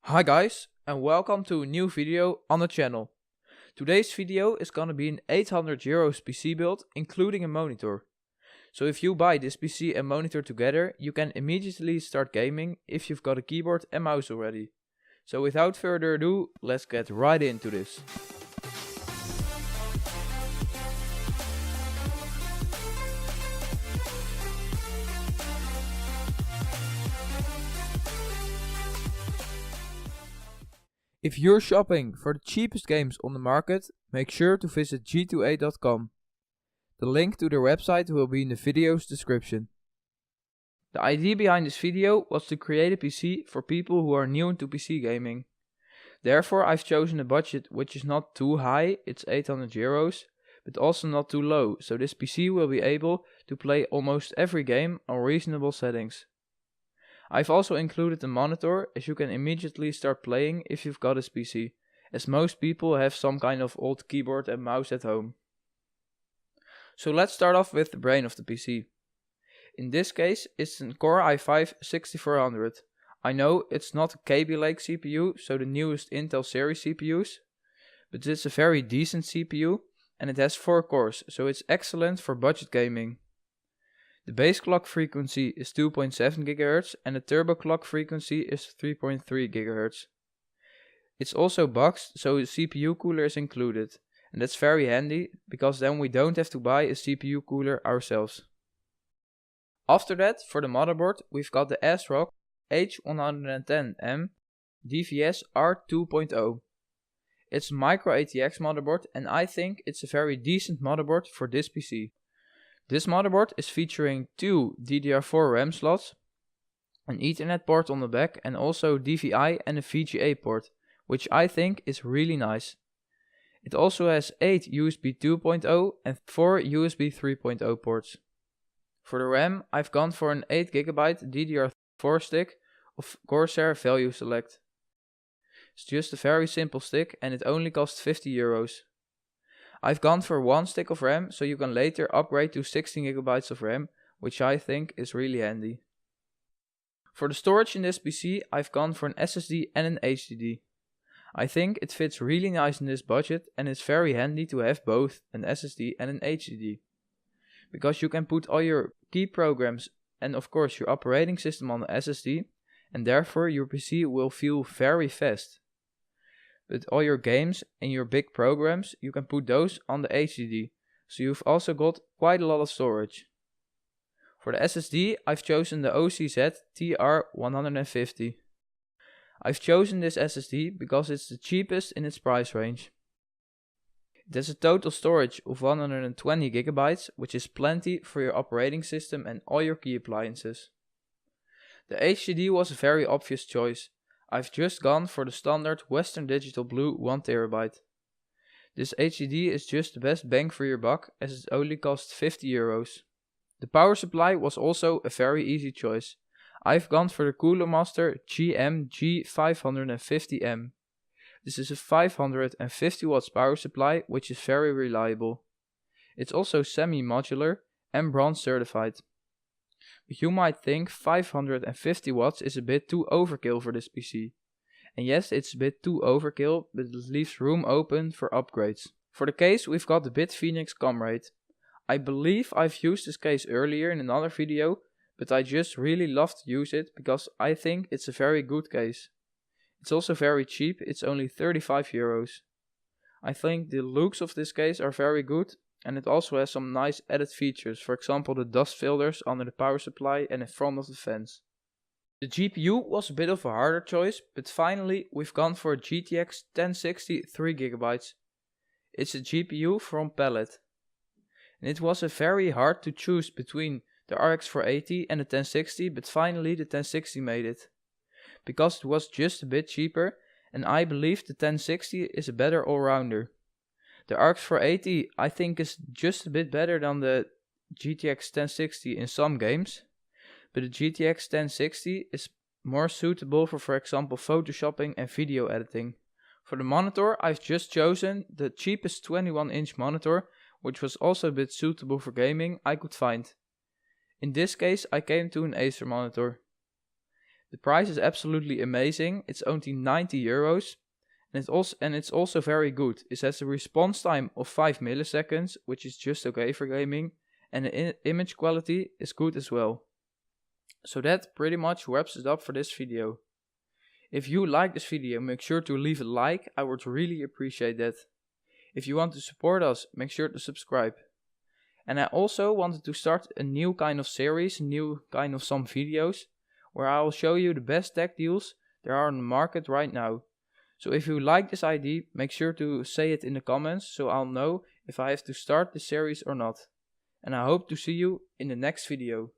Hi guys, and welcome to a new video on the channel. Today's video is gonna be an 800 euros PC build including a monitor. So if you buy this PC and monitor together, you can immediately start gaming if you've got a keyboard and mouse already. So without further ado, let's get right into this. If you're shopping for the cheapest games on the market, make sure to visit g2a.com. The link to their website will be in the video's description. The idea behind this video was to create a PC for people who are new into PC gaming. Therefore I've chosen a budget which is not too high, it's 800 euros, but also not too low, so this PC will be able to play almost every game on reasonable settings. I've also included a monitor, as you can immediately start playing if you've got this PC, as most people have some kind of old keyboard and mouse at home. So let's start off with the brain of the PC. In this case it's a Core i5-6400. I know it's not a Kaby Lake CPU, so the newest Intel series CPUs, but it's a very decent CPU and it has 4 cores, so it's excellent for budget gaming. The base clock frequency is 2.7 GHz and the turbo clock frequency is 3.3 GHz. It's also boxed, so a CPU cooler is included, and that's very handy because then we don't have to buy a CPU cooler ourselves. After that, for the motherboard, we've got the ASRock H110M DVS R2.0. It's a micro ATX motherboard and I think it's a very decent motherboard for this PC. This motherboard is featuring 2 DDR4 RAM slots, an Ethernet port on the back and also DVI and a VGA port, which I think is really nice. It also has 8 USB 2.0 and 4 USB 3.0 ports. For the RAM, I've gone for an 8GB DDR4 stick of Corsair Value Select. It's just a very simple stick and it only costs 50 euros. I've gone for 1 stick of RAM, so you can later upgrade to 16GB of RAM, which I think is really handy. For the storage in this PC, I've gone for an SSD and an HDD. I think it fits really nice in this budget and it's very handy to have both an SSD and an HDD. Because you can put all your key programs and of course your operating system on the SSD, and therefore your PC will feel very fast. But all your games and your big programs, you can put those on the HDD, so you've also got quite a lot of storage. For the SSD, I've chosen the OCZ TR150. I've chosen this SSD because it's the cheapest in its price range. It has a total storage of 120 GB, which is plenty for your operating system and all your key appliances. The HDD was a very obvious choice. I've just gone for the standard Western Digital Blue 1TB. This HDD is just the best bang for your buck as it only costs 50 euros. The power supply was also a very easy choice. I've gone for the Cooler Master GM-G550M. This is a 550 watts power supply which is very reliable. It's also semi-modular and bronze certified. But you might think 550 watts is a bit too overkill for this PC. And yes, it's a bit too overkill, but it leaves room open for upgrades. For the case, we've got the BitFenix Comrade. I believe I've used this case earlier in another video, but I just really love to use it because I think it's a very good case. It's also very cheap, it's only 35 euros. I think the looks of this case are very good. And it also has some nice added features, for example the dust filters under the power supply and in front of the fence. The GPU was a bit of a harder choice, but finally we've gone for a GTX 1060 3GB. It's a GPU from Palit. And it was a very hard to choose between the RX 480 and the 1060, but finally the 1060 made it. Because it was just a bit cheaper, and I believe the 1060 is a better all-rounder. The RX 480 I think is just a bit better than the GTX 1060 in some games, but the GTX 1060 is more suitable for example photoshopping and video editing. For the monitor I've just chosen the cheapest 21-inch monitor, which was also a bit suitable for gaming I could find. In this case I came to an Acer monitor. The price is absolutely amazing. It's only 90 euros. And it's also very good. It has a response time of 5 milliseconds, which is just okay for gaming. And the image quality is good as well. So that pretty much wraps it up for this video. If you like this video, make sure to leave a like. I would really appreciate that. If you want to support us, make sure to subscribe. And I also wanted to start a new kind of series, some videos, where I will show you the best tech deals there are on the market right now. So if you like this idea, make sure to say it in the comments so I'll know if I have to start the series or not. And I hope to see you in the next video.